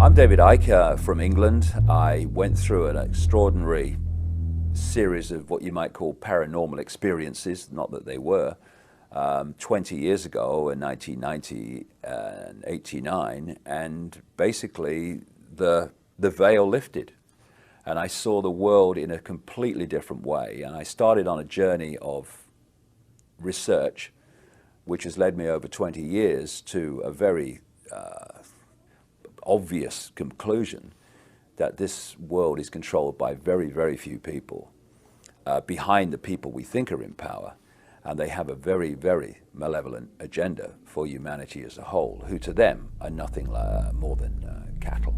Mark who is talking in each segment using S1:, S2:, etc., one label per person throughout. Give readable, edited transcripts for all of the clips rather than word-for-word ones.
S1: I'm David Icke from England. I went through an extraordinary series of what you might call paranormal experiences, not that they were, 20 years ago in 1990 and 89, and basically the veil lifted. And I saw the world in a completely different way. And I started on a journey of research, which has led me over 20 years to a very obvious conclusion that this world is controlled by very, very few people behind the people we think are in power. And they have a very, very malevolent agenda for humanity as a whole, who to them are nothing more than cattle.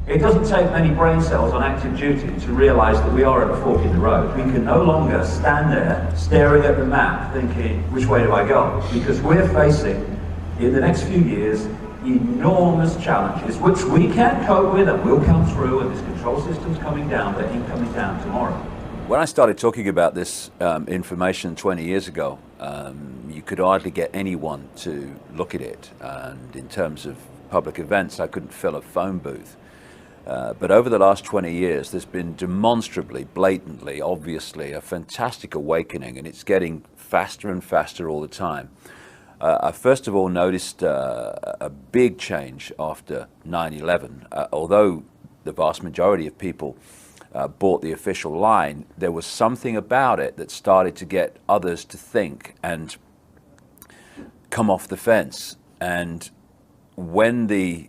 S2: It doesn't take many brain cells on active duty to realise that we are at a fork in the road. We can no longer stand there staring at the map thinking, which way do I go? Because we're facing, in the next few years, enormous challenges which we can cope with and will come through, and this control system's coming down, but ain't coming down tomorrow.
S1: When I started talking about this information 20 years ago, you could hardly get anyone to look at it. And in terms of public events, I couldn't fill a phone booth. But over the last 20 years, there's been demonstrably, blatantly, obviously, a fantastic awakening, and it's getting faster and faster all the time. I first of all noticed a big change after 9/11. Although the vast majority of people bought the official line, there was something about it that started to get others to think and come off the fence. And when the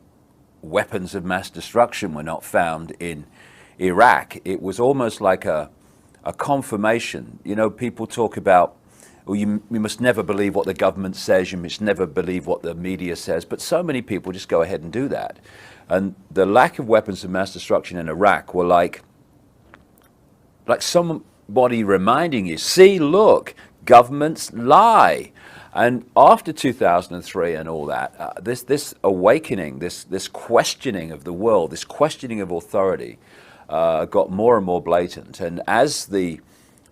S1: weapons of mass destruction were not found in Iraq, it was almost like a confirmation. You know, people talk about, well, you must never believe what the government says, you must never believe what the media says, but so many people just go ahead and do that. And the lack of weapons of mass destruction in Iraq were like somebody reminding you, see, look, governments lie. And after 2003 and all that, this awakening, this questioning of the world, this questioning of authority got more and more blatant. And as the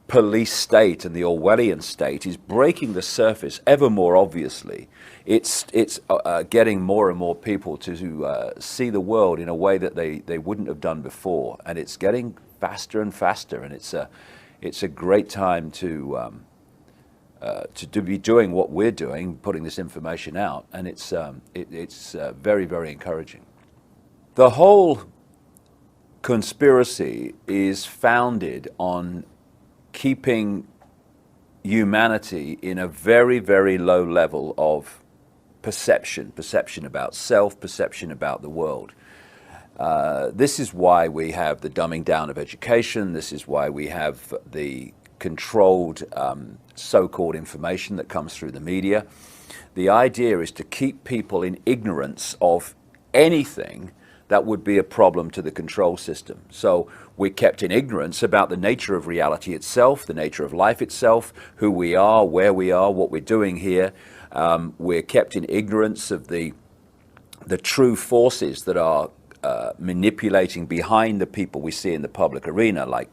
S1: police state and the Orwellian state is breaking the surface ever more obviously, it's getting more and more people to see the world in a way that they wouldn't have done before. And it's getting faster and faster, and it's a great time to be doing what we're doing, putting this information out, and it's very, very encouraging. The whole conspiracy is founded on keeping humanity in a very, very low level of perception about self, perception about the world. This is why we have the dumbing down of education. This is why we have the controlled so-called information that comes through the media. The idea is to keep people in ignorance of anything that would be a problem to the control system. So we're kept in ignorance about the nature of reality itself, the nature of life itself, who we are, where we are, what we're doing here. We're kept in ignorance of the true forces that are manipulating behind the people we see in the public arena, like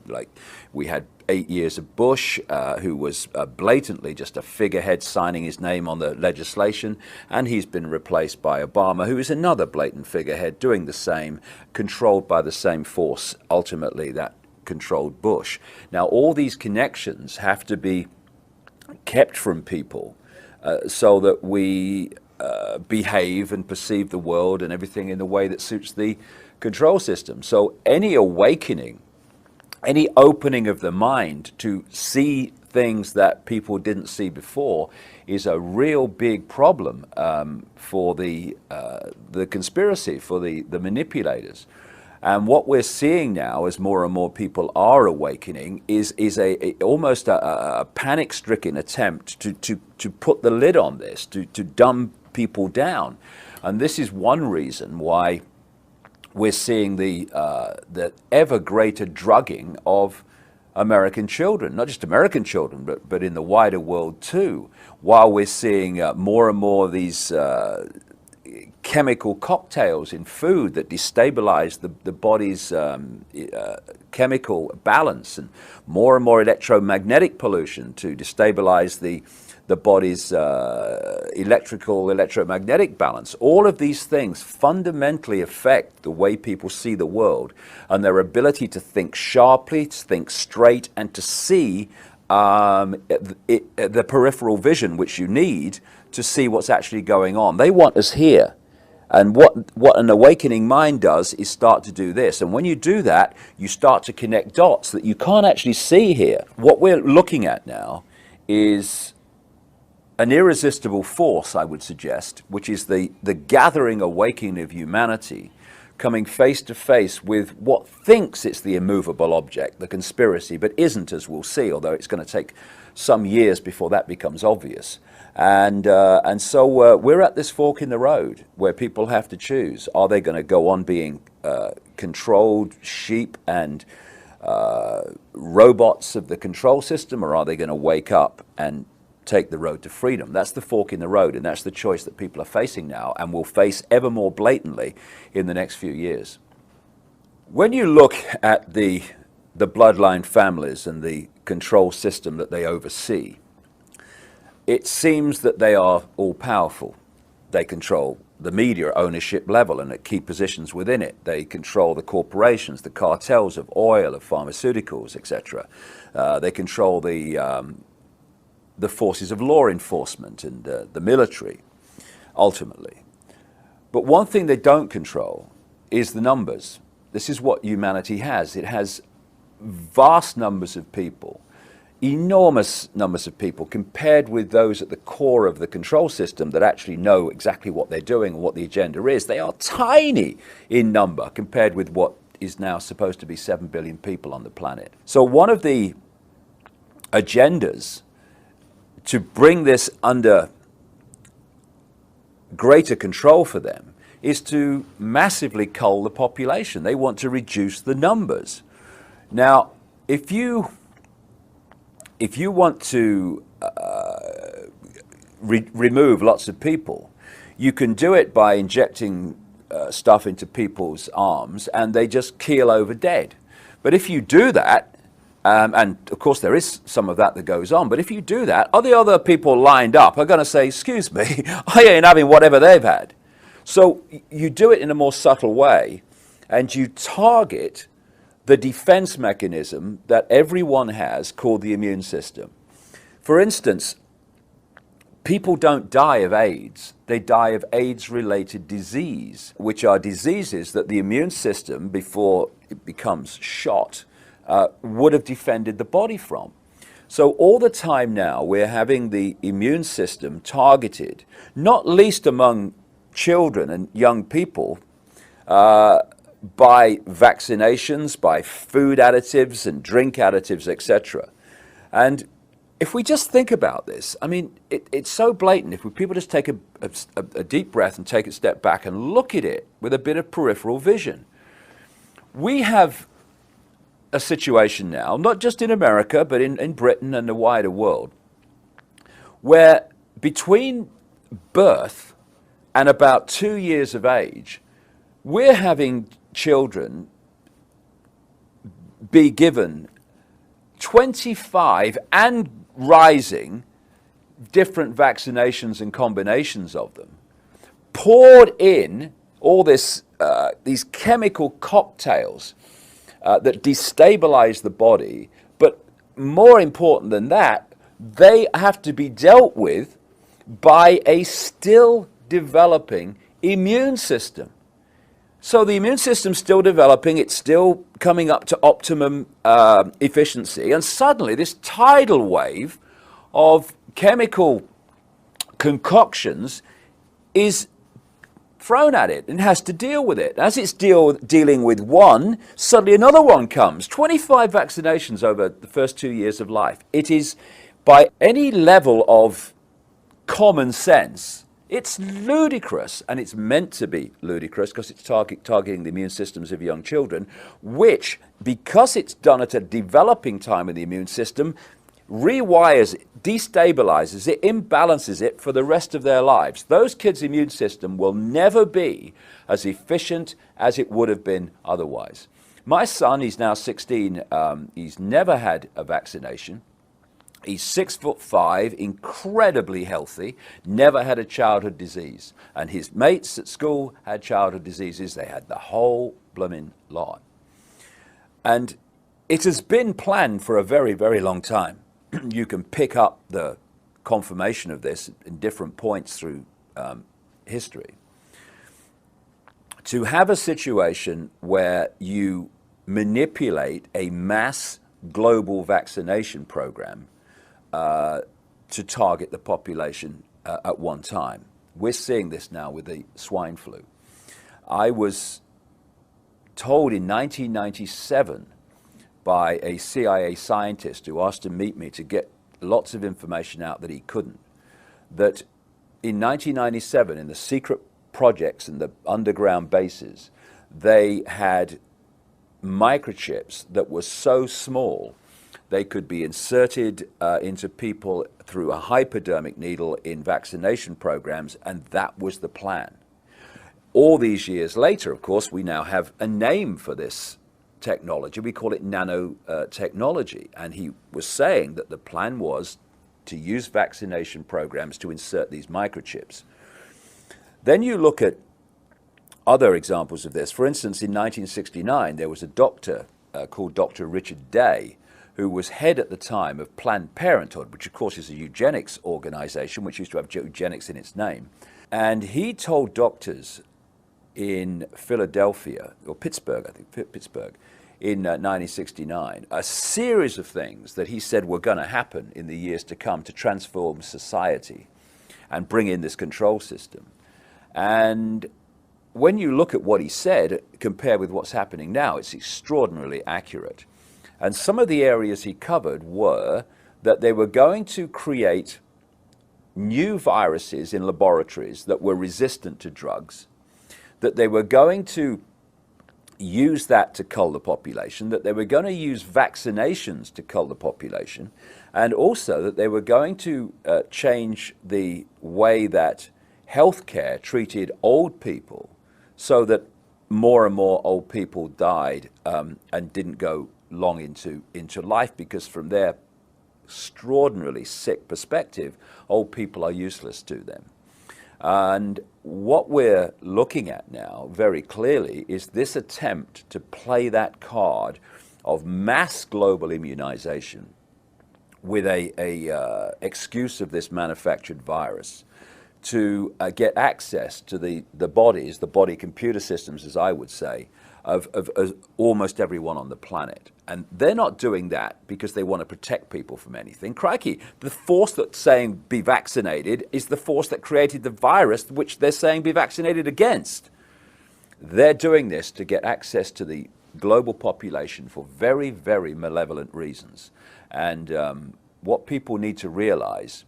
S1: we had 8 years of Bush, who was blatantly just a figurehead signing his name on the legislation, and he's been replaced by Obama, who is another blatant figurehead doing the same, controlled by the same force, ultimately, that controlled Bush. Now, all these connections have to be kept from people so that we behave and perceive the world and everything in the way that suits the control system. So any awakening, any opening of the mind to see things that people didn't see before is a real big problem for the conspiracy, for the manipulators. And what we're seeing now, as more and more people are awakening, is almost a panic-stricken attempt to put the lid on this, to dumb people down. And this is one reason why we're seeing the ever greater drugging of American children, not just American children, but in the wider world too, while we're seeing more and more of these chemical cocktails in food that destabilize the body's chemical balance, and more electromagnetic pollution to destabilize the body's electromagnetic balance. All of these things fundamentally affect the way people see the world and their ability to think sharply, to think straight, and to see the peripheral vision which you need to see what's actually going on. They want us here. And what an awakening mind does is start to do this. And when you do that, you start to connect dots that you can't actually see here. What we're looking at now is an irresistible force, I would suggest, which is the gathering awakening of humanity coming face to face with what thinks it's the immovable object, the conspiracy, but isn't, as we'll see, although it's going to take some years before that becomes obvious. And so we're at this fork in the road where people have to choose. Are they going to go on being controlled sheep and robots of the control system, or are they going to wake up and take the road to freedom? That's the fork in the road, and that's the choice that people are facing now and will face ever more blatantly in the next few years. When you look at the bloodline families and the control system that they oversee, it seems that they are all powerful. They control the media at ownership level and at key positions within it. They control the corporations, the cartels of oil, of pharmaceuticals, etc. They control the forces of law enforcement and the military, ultimately. But one thing they don't control is the numbers. This is what humanity has. It has vast numbers of people, enormous numbers of people, compared with those at the core of the control system that actually know exactly what they're doing and what the agenda is. They are tiny in number compared with what is now supposed to be 7 billion people on the planet. So one of the agendas to bring this under greater control for them is to massively cull the population. They want to reduce the numbers. Now, if you want to remove lots of people, you can do it by injecting stuff into people's arms and they just keel over dead. But if you do that, and of course there is some of that goes on, but if you do that, all the other people lined up are going to say, excuse me, I ain't having whatever they've had. So you do it in a more subtle way, and you target the defense mechanism that everyone has called the immune system. For instance, people don't die of AIDS, they die of AIDS-related disease, which are diseases that the immune system, before it becomes shot, would have defended the body from. So all the time now we're having the immune system targeted, not least among children and young people, by vaccinations, by food additives and drink additives, etc. And if we just think about this, I mean, it's so blatant. If people just take a deep breath and take a step back and look at it with a bit of peripheral vision, we have a situation now, not just in America, but in Britain and the wider world, where between birth and about 2 years of age, we're having children be given 25 and rising different vaccinations and combinations of them, poured in all this, these chemical cocktails that destabilize the body, but more important than that, they have to be dealt with by a still developing immune system. So the immune system's still developing, it's still coming up to optimum efficiency, and suddenly this tidal wave of chemical concoctions is thrown at it and has to deal with it. As it's dealing with one, suddenly another one comes. 25 vaccinations over the first 2 years of life. It is, by any level of common sense, it's ludicrous, and it's meant to be ludicrous because it's targeting the immune systems of young children, which, because it's done at a developing time in the immune system, rewires it, destabilizes it, imbalances it for the rest of their lives. Those kids' immune system will never be as efficient as it would have been otherwise. My son, he's now 16, he's never had a vaccination. He's 6'5", incredibly healthy, never had a childhood disease. And his mates at school had childhood diseases. They had the whole blooming lot. And it has been planned for a very, very long time. You can pick up the confirmation of this in different points through history. To have a situation where you manipulate a mass global vaccination program to target the population at one time. We're seeing this now with the swine flu. I was told in 1997 by a CIA scientist who asked to meet me to get lots of information out that he couldn't, that in 1997, in the secret projects and the underground bases, they had microchips that were so small they could be inserted into people through a hypodermic needle in vaccination programs, and that was the plan. All these years later, of course, we now have a name for this technology. We call it nanotechnology. And he was saying that the plan was to use vaccination programs to insert these microchips. Then you look at other examples of this. For instance, in 1969, there was a doctor called Dr. Richard Day, who was head at the time of Planned Parenthood, which of course is a eugenics organization, which used to have eugenics in its name. And he told doctors in Philadelphia, or Pittsburgh, I think, Pittsburgh, in 1969, a series of things that he said were going to happen in the years to come to transform society and bring in this control system. And when you look at what he said, compared with what's happening now, it's extraordinarily accurate. And some of the areas he covered were that they were going to create new viruses in laboratories that were resistant to drugs, that they were going to use that to cull the population, that they were going to use vaccinations to cull the population, and also that they were going to change the way that healthcare treated old people so that more and more old people died and didn't go long into life, because from their extraordinarily sick perspective, old people are useless to them. And what we're looking at now very clearly is this attempt to play that card of mass global immunization with a excuse of this manufactured virus to get access to the bodies, the body computer systems, as I would say, of almost everyone on the planet. And they're not doing that because they want to protect people from anything. Crikey, the force that's saying be vaccinated is the force that created the virus, which they're saying be vaccinated against. They're doing this to get access to the global population for very, very malevolent reasons. And what people need to realize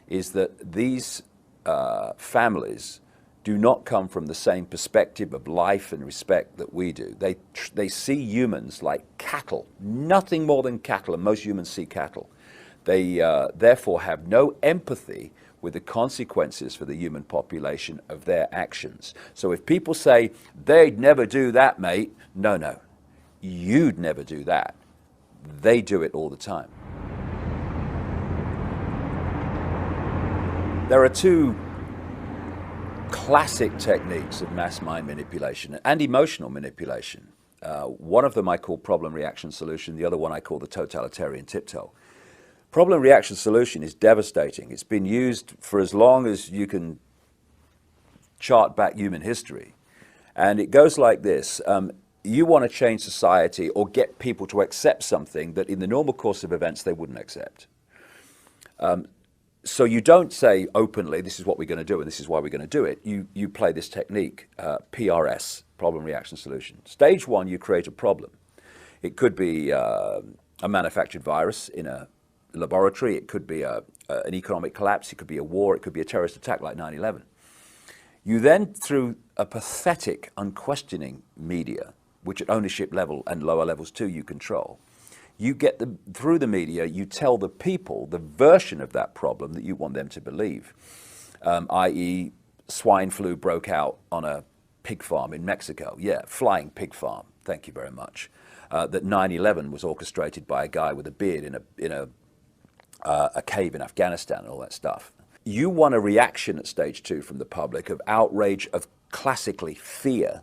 S1: is that these families do not come from the same perspective of life and respect that we do. They see humans like cattle, nothing more than cattle, and most humans see cattle. They therefore have no empathy with the consequences for the human population of their actions. So if people say, they'd never do that, mate, no, you'd never do that. They do it all the time. There are two classic techniques of mass mind manipulation and emotional manipulation. One of them I call problem reaction solution, the other one I call the totalitarian tiptoe. Problem reaction solution is devastating. It's been used for as long as you can chart back human history. And it goes like this. You want to change society or get people to accept something that in the normal course of events they wouldn't accept. So you don't say openly, this is what we're going to do and this is why we're going to do it. You play this technique, PRS, problem reaction solution. Stage one, you create a problem. It could be a manufactured virus in a laboratory. It could be an economic collapse. It could be a war. It could be a terrorist attack like 9/11. You then, through a pathetic, unquestioning media, which at ownership level and lower levels too you control, you get through the media, you tell the people the version of that problem that you want them to believe, i.e. swine flu broke out on a pig farm in Mexico. Yeah, flying pig farm. Thank you very much. That 9/11 was orchestrated by a guy with a beard in a a cave in Afghanistan and all that stuff. You want a reaction at stage 2 from the public of outrage, of classically fear,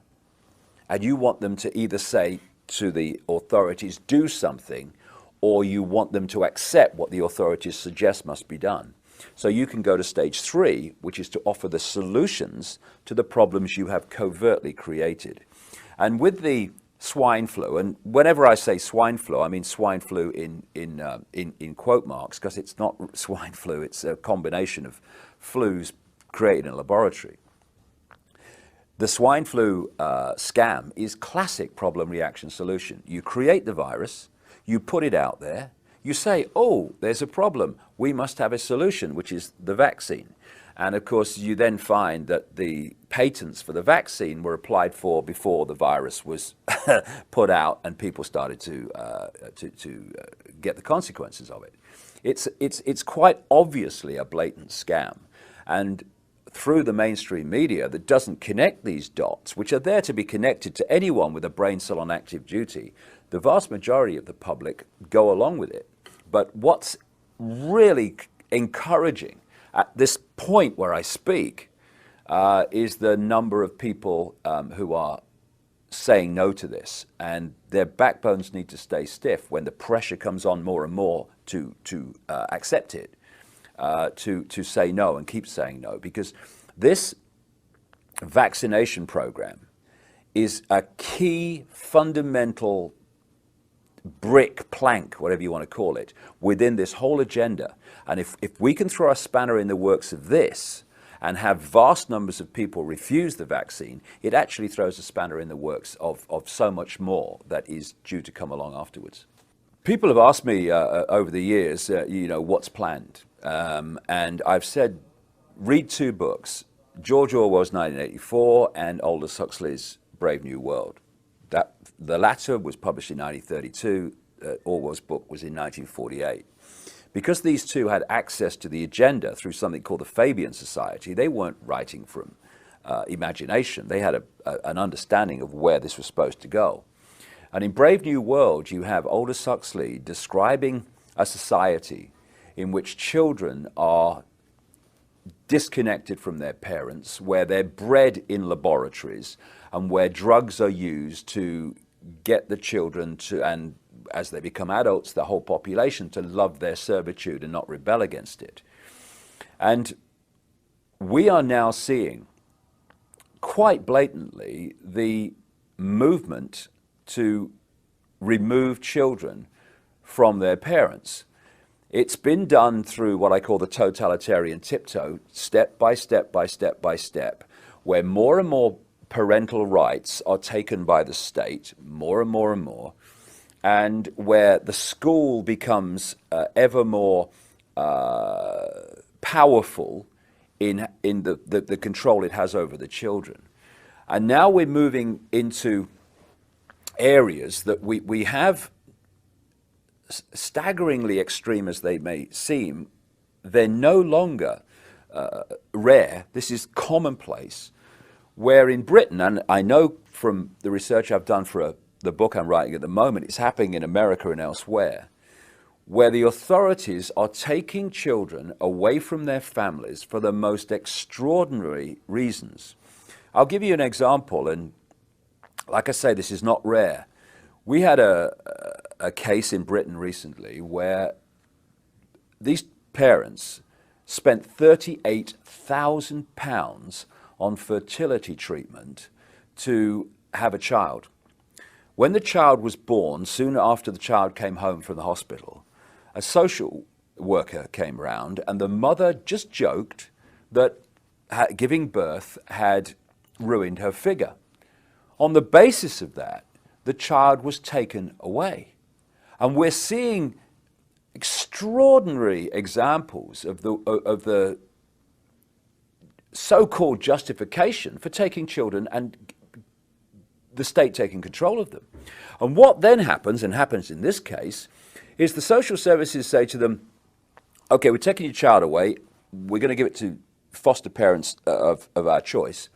S1: and you want them to either say to the authorities, do something, or you want them to accept what the authorities suggest must be done. So you can go to stage 3, which is to offer the solutions to the problems you have covertly created. And with the swine flu, and whenever I say swine flu, I mean swine flu in quote marks, because it's not swine flu, it's a combination of flus created in a laboratory. The swine flu scam is classic problem reaction solution. You create the virus, you put it out there, you say, oh, there's a problem, we must have a solution, which is the vaccine. And of course, you then find that the patents for the vaccine were applied for before the virus was put out and people started to get the consequences of it. It's quite obviously a blatant scam. And through the mainstream media that doesn't connect these dots, which are there to be connected to anyone with a brain cell on active duty, the vast majority of the public go along with it. But what's really encouraging at this point where I speak is the number of people who are saying no to this, and their backbones need to stay stiff when the pressure comes on more and more to accept it, to say no and keep saying no, because this vaccination program is a key fundamental brick, plank, whatever you want to call it, within this whole agenda. And if we can throw a spanner in the works of this and have vast numbers of people refuse the vaccine, it actually throws a spanner in the works of so much more that is due to come along afterwards. People have asked me over the years, what's planned? And I've said, read 2 books, George Orwell's 1984 and Aldous Huxley's Brave New World. The latter was published in 1932, Orwell's book was in 1948. Because these two had access to the agenda through something called the Fabian Society, they weren't writing from imagination. They had an understanding of where this was supposed to go. And in Brave New World, you have Aldous Huxley describing a society in which children are disconnected from their parents, where they're bred in laboratories, and where drugs are used to get the children to, and as they become adults, the whole population, to love their servitude and not rebel against it. And we are now seeing quite blatantly the movement to remove children from their parents. It's been done through what I call the totalitarian tiptoe, step by step by step by step, where more and more parental rights are taken by the state, more and more and more, and where the school becomes ever more powerful in the control it has over the children. And now we're moving into areas that we have, staggeringly extreme as they may seem, they're no longer rare. This is commonplace, where in Britain, and I know from the research I've done for the book I'm writing at the moment, it's happening in America and elsewhere, where the authorities are taking children away from their families for the most extraordinary reasons. I'll give you an example, and like I say, this is not rare. We had a case in Britain recently where these parents spent £38,000 on fertility treatment to have a child. When the child was born, soon after the child came home from the hospital, a social worker came round, and the mother just joked that giving birth had ruined her figure. On the basis of that, the child was taken away. And we're seeing extraordinary examples of the so-called justification for taking children and the state taking control of them. And what then happens, and happens in this case, is the social services say to them, okay, we're taking your child away, we're going to give it to foster parents of our choice.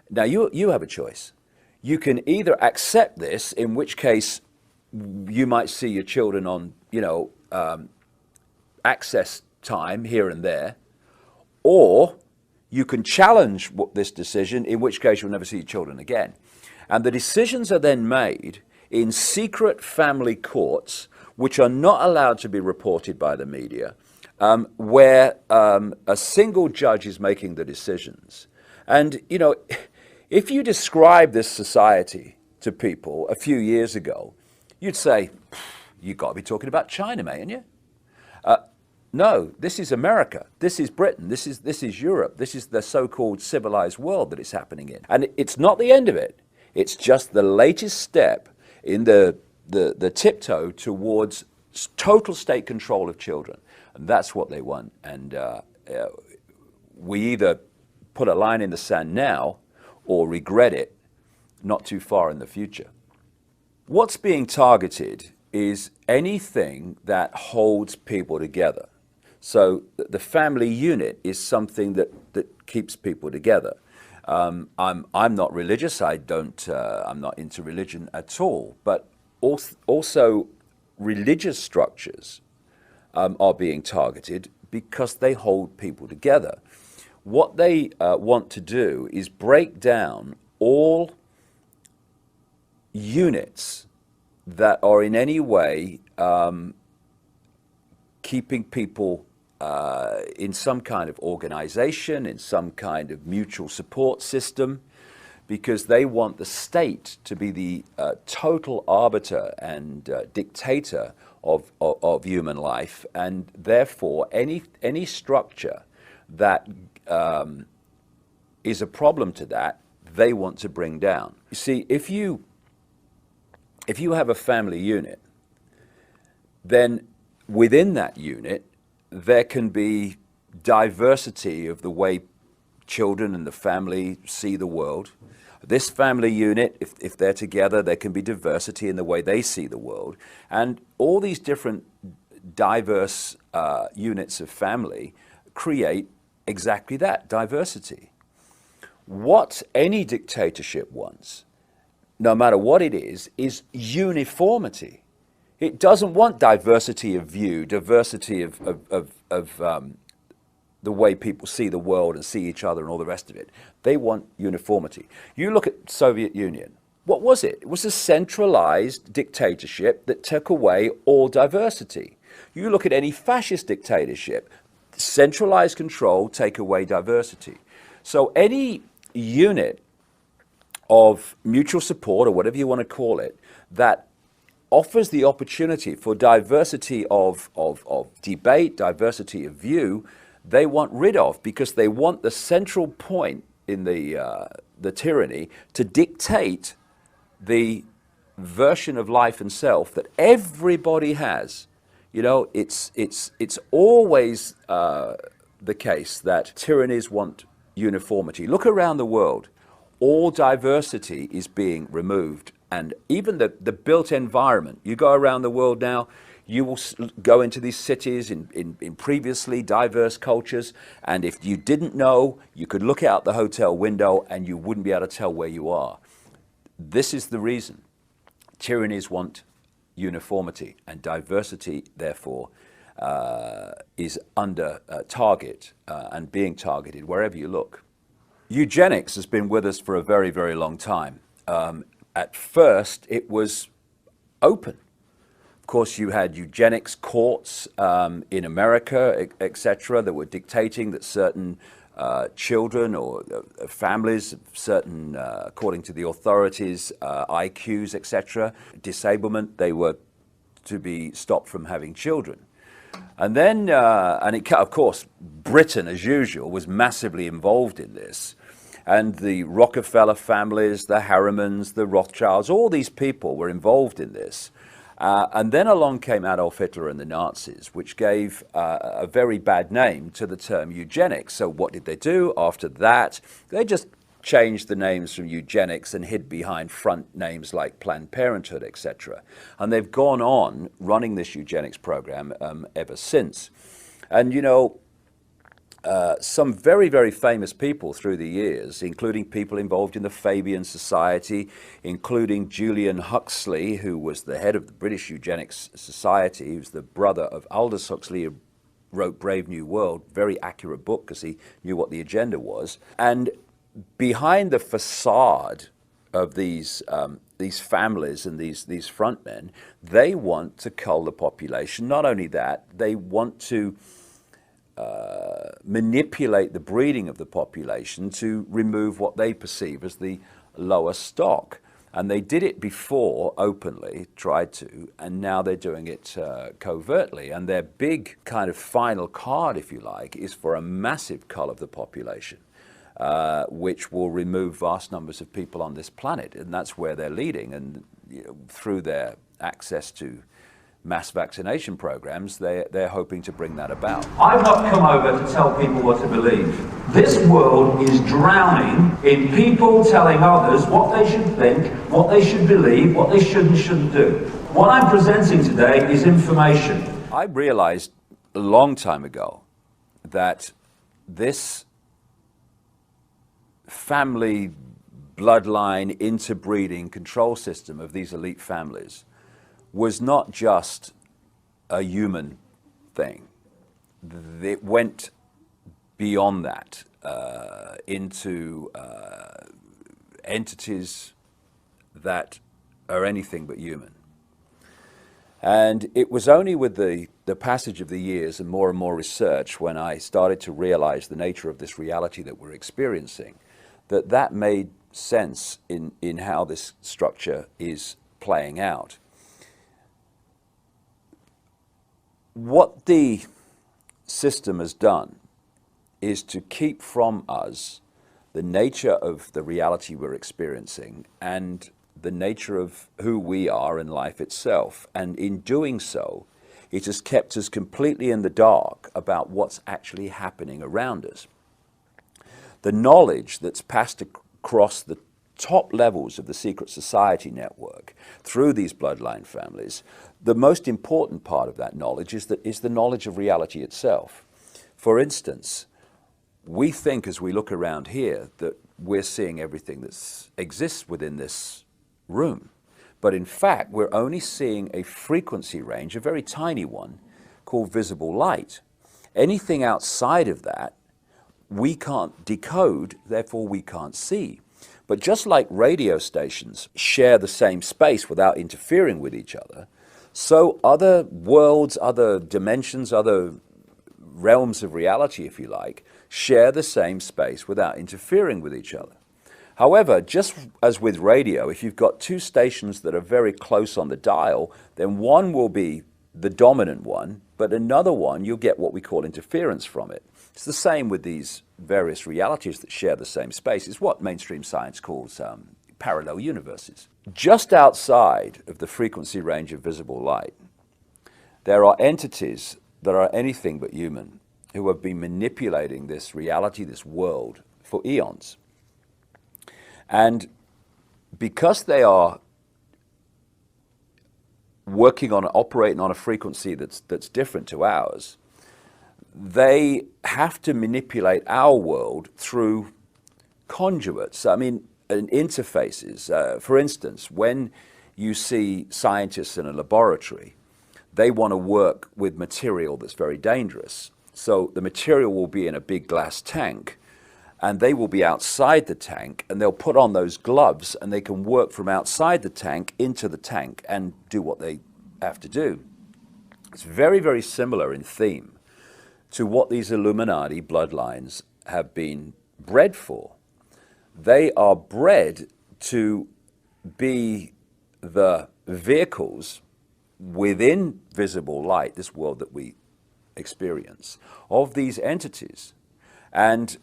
S1: Now you have a choice. You can either accept this, in which case you might see your children on, access time here and there, or you can challenge this decision, in which case you'll never see your children again. And the decisions are then made in secret family courts, which are not allowed to be reported by the media, where a single judge is making the decisions. And, you know, if you describe this society to people a few years ago, you'd say, you've got to be talking about China, mate, ain't you? No, this is America, this is Britain, this is Europe, this is the so-called civilized world that it's happening in. And it's not the end of it, it's just the latest step in the tiptoe towards total state control of children. And that's what they want. And we either put a line in the sand now or regret it not too far in the future. What's being targeted is anything that holds people together. So the family unit is something that keeps people together. I'm not religious. I'm not into religion at all. But also religious structures are being targeted because they hold people together. What they want to do is break down all units that are in any way keeping people in some kind of organization, in some kind of mutual support system, because they want the state to be the total arbiter and dictator of human life, and therefore any structure that is a problem to that, they want to bring down. You see, if you have a family unit, then within that unit, there can be diversity of the way children and the family see the world. This family unit, if they're together, there can be diversity in the way they see the world. And all these different diverse units of family create exactly that, diversity. What any dictatorship wants, no matter what it is uniformity. It doesn't want diversity of view, diversity of the way people see the world and see each other and all the rest of it. They want uniformity. You look at Soviet Union. What was it? It was a centralized dictatorship that took away all diversity. You look at any fascist dictatorship, centralized control, take away diversity. So any unit of mutual support, or whatever you want to call it, that offers the opportunity for diversity of debate, diversity of view, they want rid of, because they want the central point in the tyranny to dictate the version of life and self that everybody has. You know, it's always the case that tyrannies want uniformity. Look around the world. All diversity is being removed. And even the built environment, you go around the world now, you will go into these cities in previously diverse cultures, and if you didn't know, you could look out the hotel window and you wouldn't be able to tell where you are. This is the reason. Tyrannies want uniformity, and diversity, therefore, is under target and being targeted wherever you look. Eugenics has been with us for a very, very long time. At first, it was open. Of course, you had eugenics courts in America, etc., that were dictating that certain children or families, certain, according to the authorities, IQs, etc., disablement, they were to be stopped from having children. And then, of course, Britain, as usual, was massively involved in this. And the Rockefeller families, the Harrimans, the Rothschilds, all these people were involved in this. And then along came Adolf Hitler and the Nazis, which gave a very bad name to the term eugenics. So what did they do after that? They just changed the names from eugenics and hid behind front names like Planned Parenthood, etc. And they've gone on running this eugenics program ever since. And, you know, some very, very famous people through the years, including people involved in the Fabian Society, including Julian Huxley, who was the head of the British Eugenics Society. He was the brother of Aldous Huxley, wrote Brave New World, very accurate book because he knew what the agenda was. And behind the facade of these families and these frontmen, they want to cull the population. Not only that, they want to manipulate the breeding of the population to remove what they perceive as the lower stock. And they did it before openly, tried to, and now they're doing it covertly. And their big kind of final card, if you like, is for a massive cull of the population, which will remove vast numbers of people on this planet. And that's where they're leading. And through their access to mass vaccination programs, they're hoping to bring that about.
S2: I've not come over to tell people what to believe. This world is drowning in people telling others what they should think, what they should believe, what they should and shouldn't do. What I'm presenting today is information.
S1: I realized a long time ago that this family bloodline interbreeding control system of these elite families was not just a human thing. It went beyond that into entities that are anything but human. And it was only with the passage of the years and more research when I started to realize the nature of this reality that we're experiencing that made sense in how this structure is playing out. What the system has done is to keep from us the nature of the reality we're experiencing and the nature of who we are in life itself. And in doing so, it has kept us completely in the dark about what's actually happening around us. The knowledge that's passed across the top levels of the secret society network through these bloodline families, the most important part of that knowledge is the knowledge of reality itself. For instance, we think as we look around here that we're seeing everything that exists within this room. But in fact, we're only seeing a frequency range, a very tiny one, called visible light. Anything outside of that, we can't decode, therefore we can't see. But just like radio stations share the same space without interfering with each other, so other worlds, other dimensions, other realms of reality, if you like, share the same space without interfering with each other. However, just as with radio, if you've got two stations that are very close on the dial, then one will be the dominant one, but another one, you'll get what we call interference from it. It's the same with these various realities that share the same space. It's what mainstream science calls parallel universes. Just outside of the frequency range of visible light, there are entities that are anything but human who have been manipulating this reality, this world, for eons. And because they are operating on a frequency that's different to ours, they have to manipulate our world through conduits. I mean, interfaces. For instance, when you see scientists in a laboratory, they want to work with material that's very dangerous. So the material will be in a big glass tank, and they will be outside the tank, and they'll put on those gloves, and they can work from outside the tank into the tank and do what they have to do. It's very, very similar in theme to what these Illuminati bloodlines have been bred for. They are bred to be the vehicles within visible light, this world that we experience, of these entities. And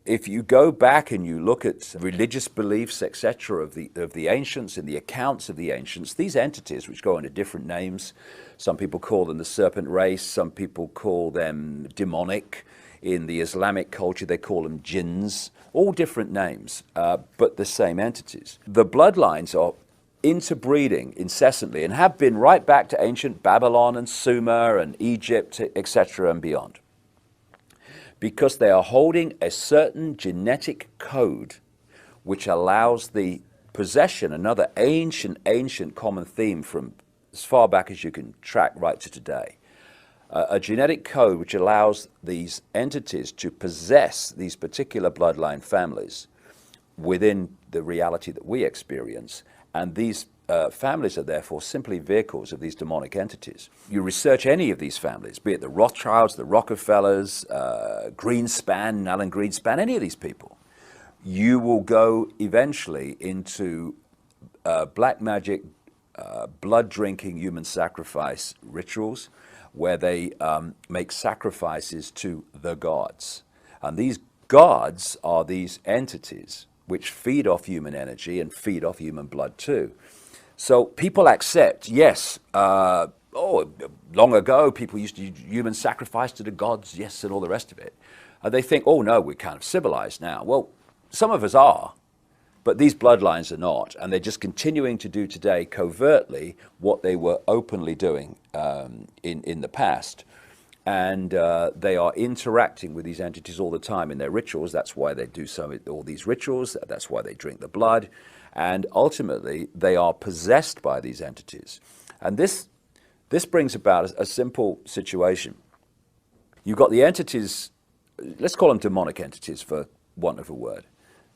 S1: if you go back and you look at religious beliefs, etc., of the ancients and the accounts of the ancients, these entities, which go under different names, some people call them the serpent race, some people call them demonic. In the Islamic culture, they call them jinns, all different names, but the same entities. The bloodlines are interbreeding incessantly and have been right back to ancient Babylon and Sumer and Egypt, etc., and beyond, because they are holding a certain genetic code which allows the possession, another ancient common theme from as far back as you can track right to today, a genetic code which allows these entities to possess these particular bloodline families within the reality that we experience, and these families are therefore simply vehicles of these demonic entities. You research any of these families, be it the Rothschilds, the Rockefellers, Greenspan, Alan Greenspan, any of these people, you will go eventually into black magic, blood-drinking human sacrifice rituals where they make sacrifices to the gods. And these gods are these entities which feed off human energy and feed off human blood too. So people accept, yes, long ago people used to use human sacrifice to the gods, yes, and all the rest of it. And they think, oh no, we're kind of civilized now. Well, some of us are, but these bloodlines are not, and they're just continuing to do today covertly what they were openly doing in the past. And they are interacting with these entities all the time in their rituals. That's why they do all these rituals. That's why they drink the blood. And ultimately, they are possessed by these entities. And this brings about a simple situation. You've got the entities, let's call them demonic entities for want of a word.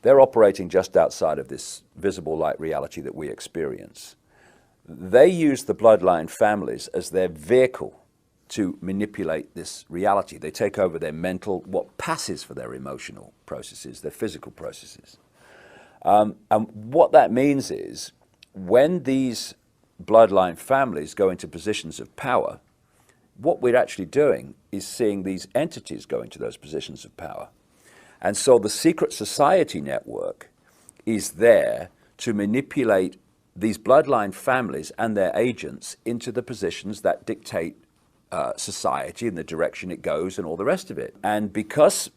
S1: They're operating just outside of this visible light reality that we experience. They use the bloodline families as their vehicle to manipulate this reality. They take over their mental, what passes for their emotional processes, their physical processes. And what that means is when these bloodline families go into positions of power, what we're actually doing is seeing these entities go into those positions of power. And so the secret society network is there to manipulate these bloodline families and their agents into the positions that dictate society and the direction it goes and all the rest of it. And because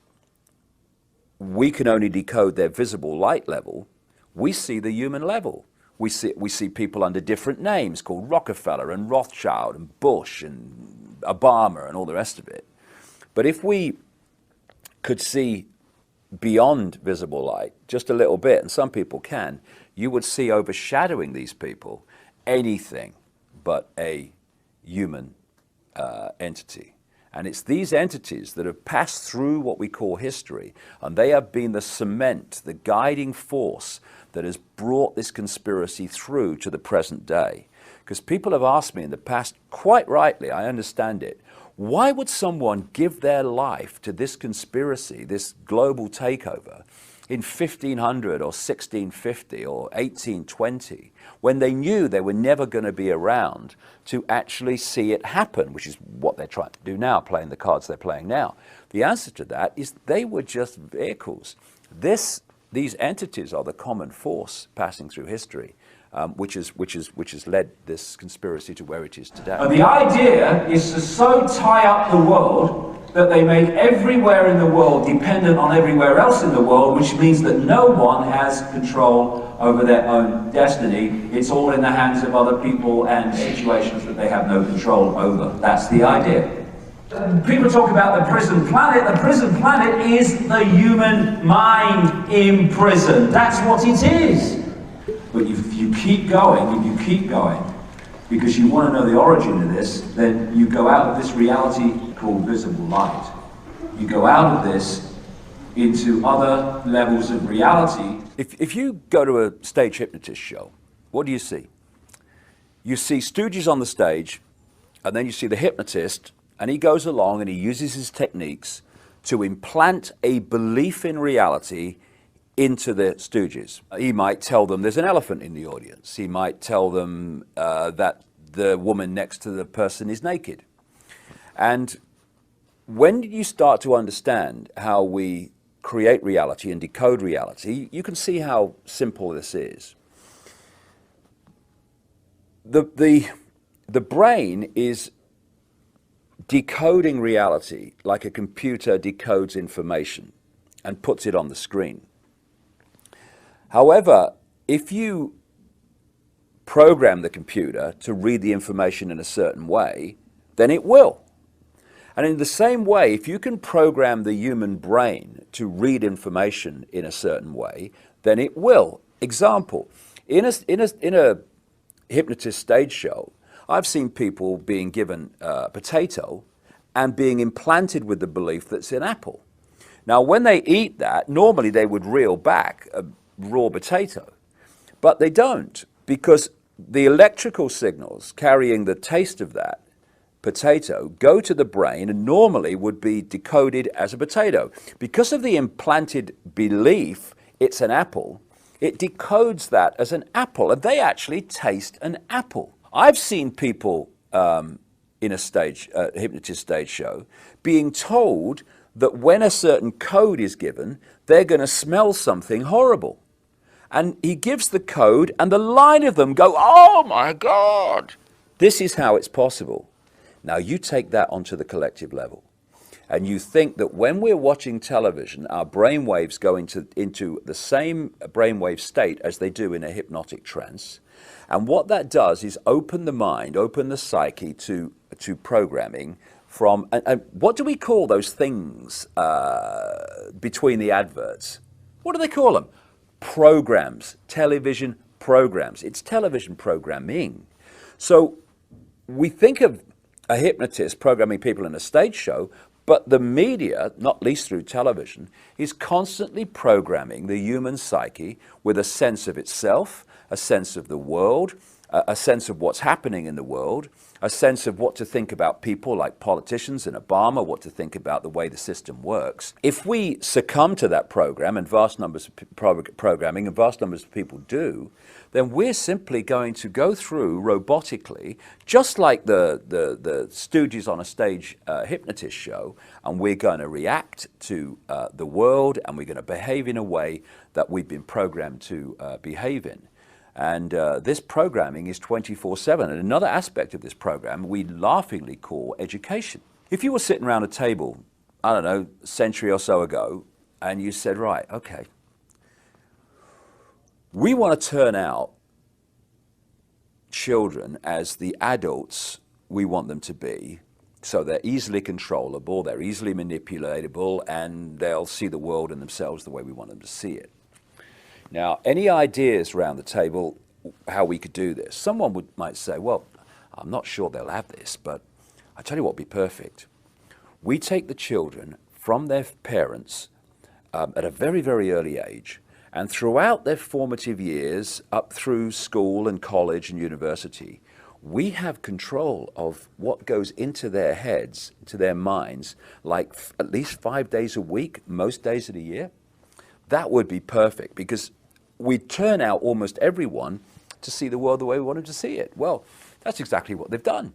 S1: we can only decode their visible light level, we see the human level. We see people under different names called Rockefeller and Rothschild and Bush and Obama and all the rest of it. But if we could see beyond visible light just a little bit, and some people can, you would see overshadowing these people anything but a human entity. And it's these entities that have passed through what we call history, and they have been the cement, the guiding force that has brought this conspiracy through to the present day. Because people have asked me in the past, quite rightly, I understand it, why would someone give their life to this conspiracy, this global takeover, in 1500 or 1650 or 1820, when they knew they were never going to be around to actually see it happen, which is what they're trying to do now, playing the cards they're playing now? The answer to that is they were just vehicles. These entities are the common force passing through history, which has led this conspiracy to where it is today.
S2: And the idea is to so tie up the world that they make everywhere in the world dependent on everywhere else in the world, which means that no one has control over their own destiny. It's all in the hands of other people and situations that they have no control over. That's the idea. People talk about the prison planet. The prison planet is the human mind in prison. That's what it is. But if you keep going, because you want to know the origin of this, then you go out of this reality called visible light. You go out of this into other levels of reality.
S1: If you go to a stage hypnotist show, what do you see? You see stooges on the stage, and then you see the hypnotist, and he goes along and he uses his techniques to implant a belief in reality into the stooges. He might tell them there's an elephant in the audience. He might tell them that the woman next to the person is naked. And when you start to understand how we create reality and decode reality, you can see how simple this is. The brain is decoding reality like a computer decodes information and puts it on the screen. However, if you program the computer to read the information in a certain way, then it will. And in the same way, if you can program the human brain to read information in a certain way, then it will. Example, in a hypnotist stage show, I've seen people being given a potato and being implanted with the belief that it's an apple. Now, when they eat that, normally they would reel back a raw potato, but they don't, because the electrical signals carrying the taste of that potato go to the brain and normally would be decoded as a potato. Because of the implanted belief it's an apple, it decodes that as an apple, and they actually taste an apple. I've seen people in a hypnotist stage show being told that when a certain code is given, they're going to smell something horrible. And he gives the code, and the line of them go, "Oh my God!" This is how it's possible. Now you take that onto the collective level, and you think that when we're watching television, our brain waves go into the same brainwave state as they do in a hypnotic trance. And what that does is open the mind, open the psyche to programming from, and what do we call those things between the adverts? What do they call them? Programs, television programs. It's television programming. So we think of a hypnotist programming people in a stage show, but the media, not least through television, is constantly programming the human psyche with a sense of itself, a sense of the world, a sense of what's happening in the world, a sense of what to think about people like politicians and Obama, what to think about the way the system works. If we succumb to that program, and vast numbers of programming, and vast numbers of people do, then we're simply going to go through robotically, just like the stooges on a stage hypnotist show, and we're going to react to the world, and we're going to behave in a way that we've been programmed to behave in. And this programming is 24/7. And another aspect of this program we laughingly call education. If you were sitting around a table, I don't know, a century or so ago, and you said, right, okay, we want to turn out children as the adults we want them to be, so they're easily controllable, they're easily manipulatable, and they'll see the world and themselves the way we want them to see it. Now, any ideas around the table how we could do this? Someone might say, well, I'm not sure they'll have this, but I tell you what would be perfect. We take the children from their parents at a very, very early age, and throughout their formative years, up through school and college and university, we have control of what goes into their heads, into their minds, like at least 5 days a week, most days of the year. That would be perfect, because we turn out almost everyone to see the world the way we want them to see it. Well, that's exactly what they've done.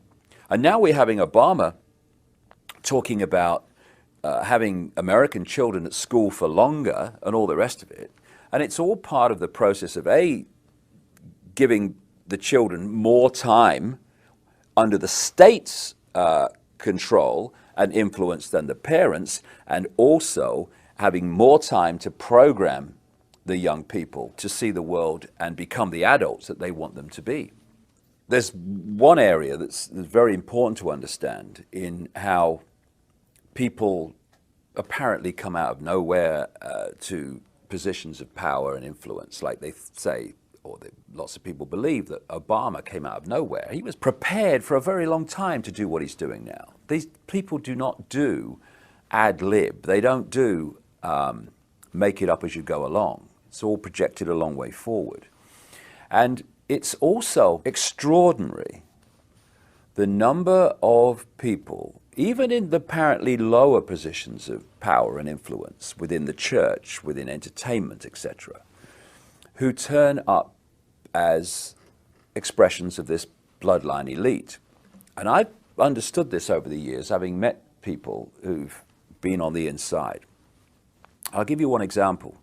S1: And now we're having Obama talking about having American children at school for longer and all the rest of it. And it's all part of the process of giving the children more time under the state's control and influence than the parents, and also having more time to program the young people to see the world and become the adults that they want them to be. There's one area that's very important to understand in how people apparently come out of nowhere to positions of power and influence. Like they say, or lots of people believe, that Obama came out of nowhere. He was prepared for a very long time to do what he's doing now. These people do not do ad lib. They don't do make it up as you go along. It's all projected a long way forward. And it's also extraordinary the number of people, even in the apparently lower positions of power and influence within the church, within entertainment, etc., who turn up as expressions of this bloodline elite. And I've understood this over the years, having met people who've been on the inside. I'll give you one example.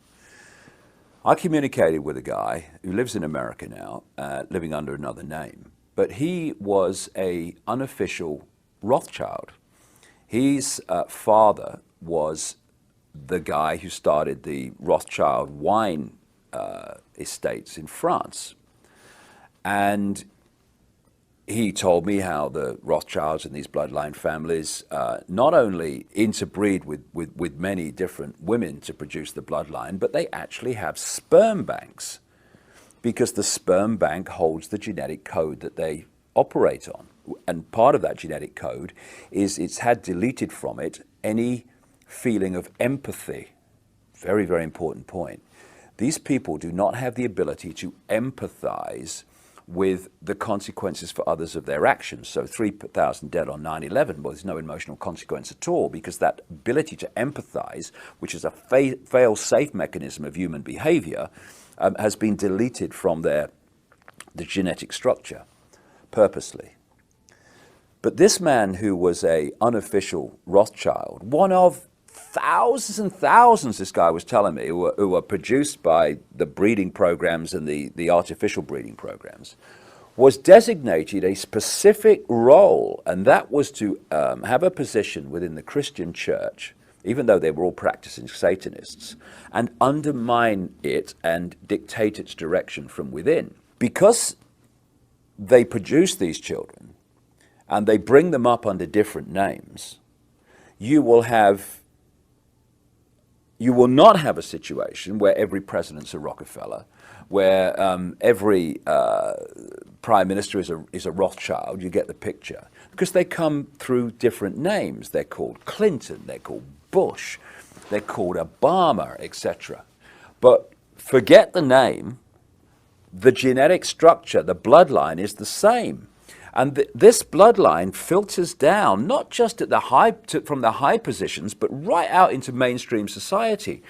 S1: I communicated with a guy who lives in America now, living under another name, but he was an unofficial Rothschild. His father was the guy who started the Rothschild wine estates in France. And he told me how the Rothschilds and these bloodline families not only interbreed with many different women to produce the bloodline, but they actually have sperm banks, because the sperm bank holds the genetic code that they operate on. And part of that genetic code is it's had deleted from it any feeling of empathy. Very, very important point. These people do not have the ability to empathize with the consequences for others of their actions. So 3,000 dead on 9/11, well, there's no emotional consequence at all, because that ability to empathize, which is a fail-safe mechanism of human behavior, has been deleted from the genetic structure purposely. But this man, who was a unofficial Rothschild, one of thousands and thousands, this guy was telling me, who were produced by the breeding programs and the artificial breeding programs, was designated a specific role, and that was to have a position within the Christian church, even though they were all practicing Satanists, and undermine it and dictate its direction from within. Because they produce these children and they bring them up under different names, you will not have a situation where every president's a Rockefeller, where every prime minister is a Rothschild. You get the picture. Because they come through different names. They're called Clinton, they're called Bush, they're called Obama, etc. But forget the name, the genetic structure, the bloodline is the same. And this bloodline filters down, not just at from the high positions, but right out into mainstream society.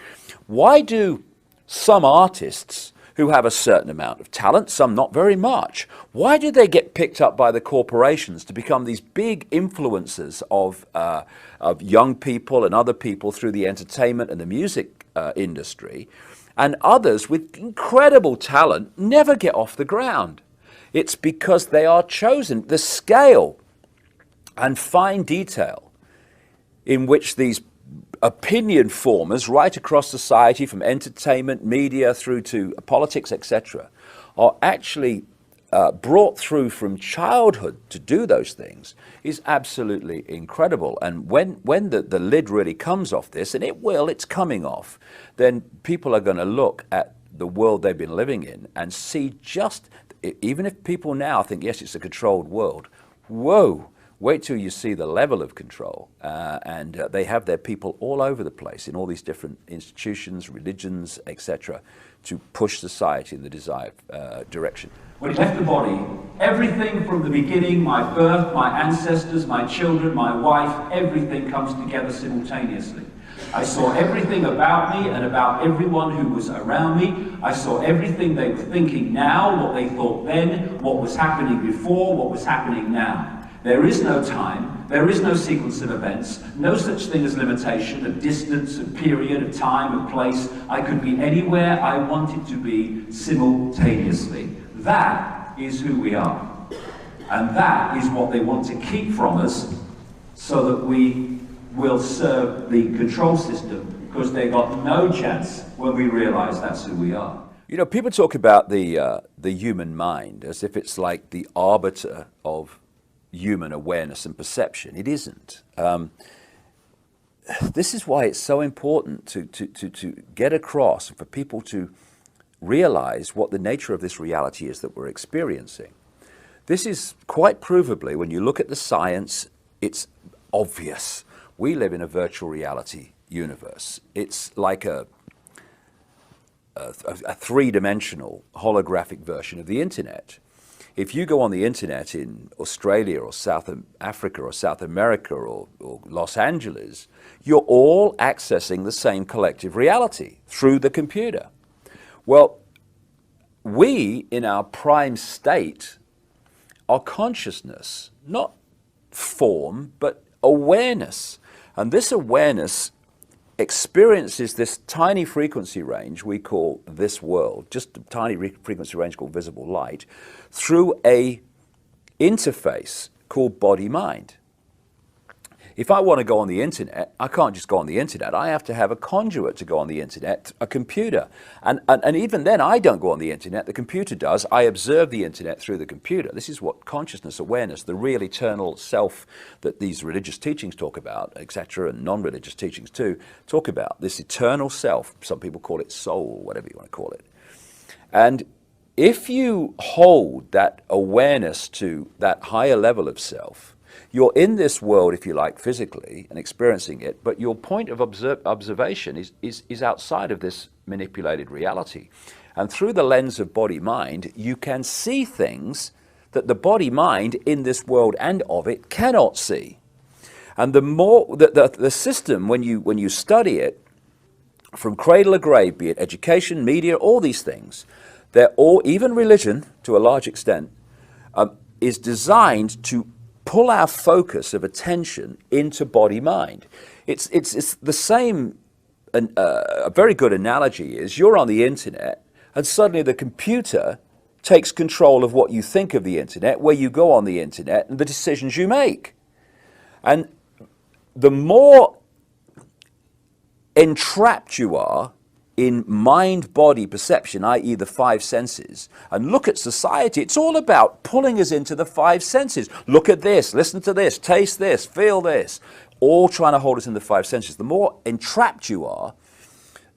S1: Why do some artists who have a certain amount of talent, some not very much, why do they get picked up by the corporations to become these big influencers of young people and other people through the entertainment and the music industry, and others with incredible talent never get off the ground? It's because they are chosen. The scale and fine detail in which these opinion formers right across society, from entertainment, media, through to politics, etc., are actually brought through from childhood to do those things is absolutely incredible. And when the lid really comes off this, and it will, it's coming off, then people are going to look at the world they've been living in and see just... Even if people now think, yes, it's a controlled world, whoa, wait till you see the level of control. And they have their people all over the place in all these different institutions, religions, etc., to push society in the desired direction.
S2: When it left the body, everything from the beginning, my birth, my ancestors, my children, my wife, everything comes together simultaneously. I saw everything about me and about everyone who was around me. I saw everything they were thinking now, what they thought then, what was happening before, what was happening now. There is no time, there is no sequence of events, no such thing as limitation of distance, of period, of time, of place. I could be anywhere I wanted to be simultaneously. That is who we are. And that is what they want to keep from us, so that we will serve the control system, because they got no chance when we realize that's who we are.
S1: You know, people talk about the human mind as if it's like the arbiter of human awareness and perception. It isn't. This is why it's so important to get across, and for people to realize what the nature of this reality is that we're experiencing. This is quite provably, when you look at the science, it's obvious. We live in a virtual reality universe. It's like a three-dimensional holographic version of the internet. If you go on the internet in Australia or South Africa or South America or Los Angeles, you're all accessing the same collective reality through the computer. Well, we, in our prime state, are consciousness, not form, but awareness. And this awareness experiences this tiny frequency range we call this world, just a tiny frequency range called visible light, through a interface called body-mind. If I want to go on the internet, I can't just go on the internet. I have to have a conduit to go on the internet, a computer. And even then, I don't go on the internet. The computer does. I observe the internet through the computer. This is what consciousness, awareness, the real eternal self that these religious teachings talk about, etc., and non-religious teachings too, talk about. This eternal self, some people call it soul, whatever you want to call it. And if you hold that awareness to that higher level of self, you're in this world, if you like, physically and experiencing it, but your point of observation is outside of this manipulated reality. And through the lens of body-mind, you can see things that the body-mind in this world and of it cannot see. And the more the system, when you study it, from cradle to grave, be it education, media, all these things, they're all, even religion to a large extent, is designed to pull our focus of attention into body-mind. It's the same. A very good analogy is you're on the internet, and suddenly the computer takes control of what you think of the internet, where you go on the internet, and the decisions you make. And the more entrapped you are in mind-body perception, i.e. the five senses, and look at society, it's all about pulling us into the five senses. Look at this, listen to this, taste this, feel this, all trying to hold us in the five senses. The more entrapped you are,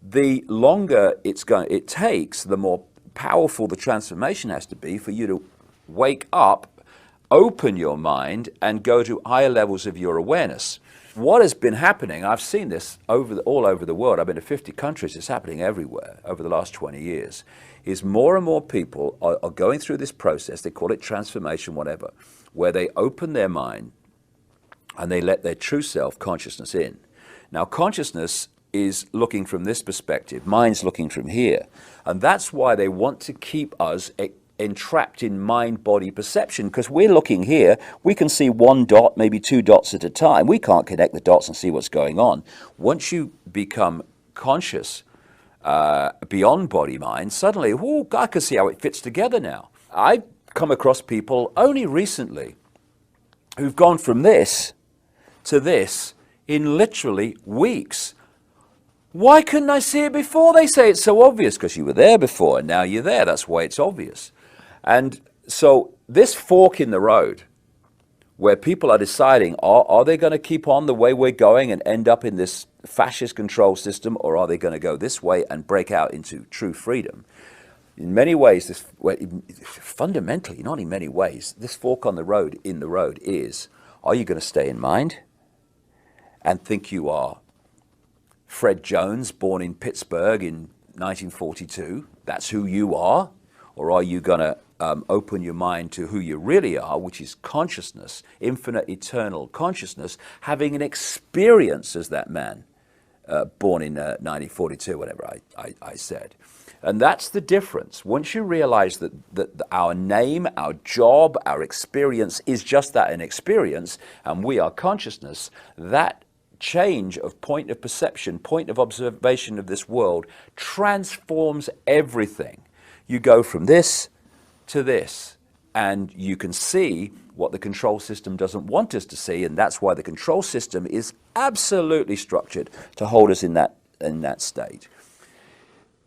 S1: the longer it takes, the more powerful the transformation has to be for you to wake up, open your mind, and go to higher levels of your awareness. What has been happening, I've seen this all over the world, I've been to 50 countries, it's happening everywhere over the last 20 years, is more and more people are going through this process, they call it transformation, whatever, where they open their mind and they let their true self consciousness in. Now, consciousness is looking from this perspective, mind's looking from here, and that's why they want to keep us entrapped in mind-body perception, because we're looking here, we can see one dot, maybe two dots at a time. We can't connect the dots and see what's going on. Once you become conscious beyond body-mind, suddenly, oh, I can see how it fits together now. I've come across people only recently who've gone from this to this in literally weeks. Why couldn't I see it before? They say it's so obvious, because you were there before and now you're there. That's why it's obvious. And so this fork in the road, where people are deciding, are they going to keep on the way we're going and end up in this fascist control system, or are they going to go this way and break out into true freedom? In many ways, fundamentally, not in many ways, this fork in the road is, are you going to stay in mind and think you are Fred Jones, born in Pittsburgh in 1942, that's who you are? Or are you going to open your mind to who you really are, which is consciousness, infinite, eternal consciousness, having an experience as that man born in 1942, whatever I said. And that's the difference. Once you realize that our name, our job, our experience is just that, an experience, and we are consciousness, that change of point of perception, point of observation of this world transforms everything. You go from this to this, and you can see what the control system doesn't want us to see, and that's why the control system is absolutely structured to hold us in that state.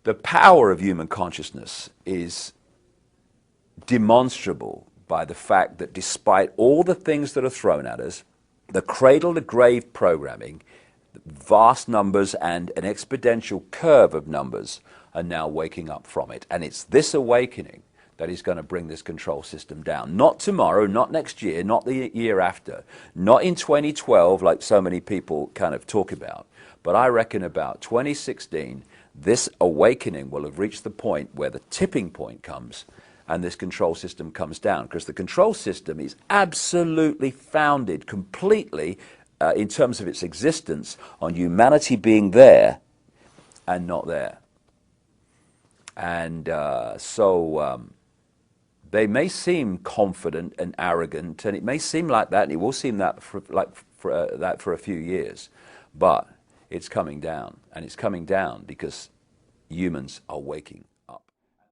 S1: The power of human consciousness is demonstrable by the fact that despite all the things that are thrown at us, the cradle-to-grave programming, vast numbers and an exponential curve of numbers are now waking up from it. And it's this awakening that is going to bring this control system down. Not tomorrow, not next year, not the year after, not in 2012 like so many people kind of talk about. But I reckon about 2016, this awakening will have reached the point where the tipping point comes and this control system comes down, because the control system is absolutely founded completely in terms of its existence on humanity being there and not there. And they may seem confident and arrogant, and it may seem like that, and it will seem that for a few years, but it's coming down, and it's coming down because humans are waking.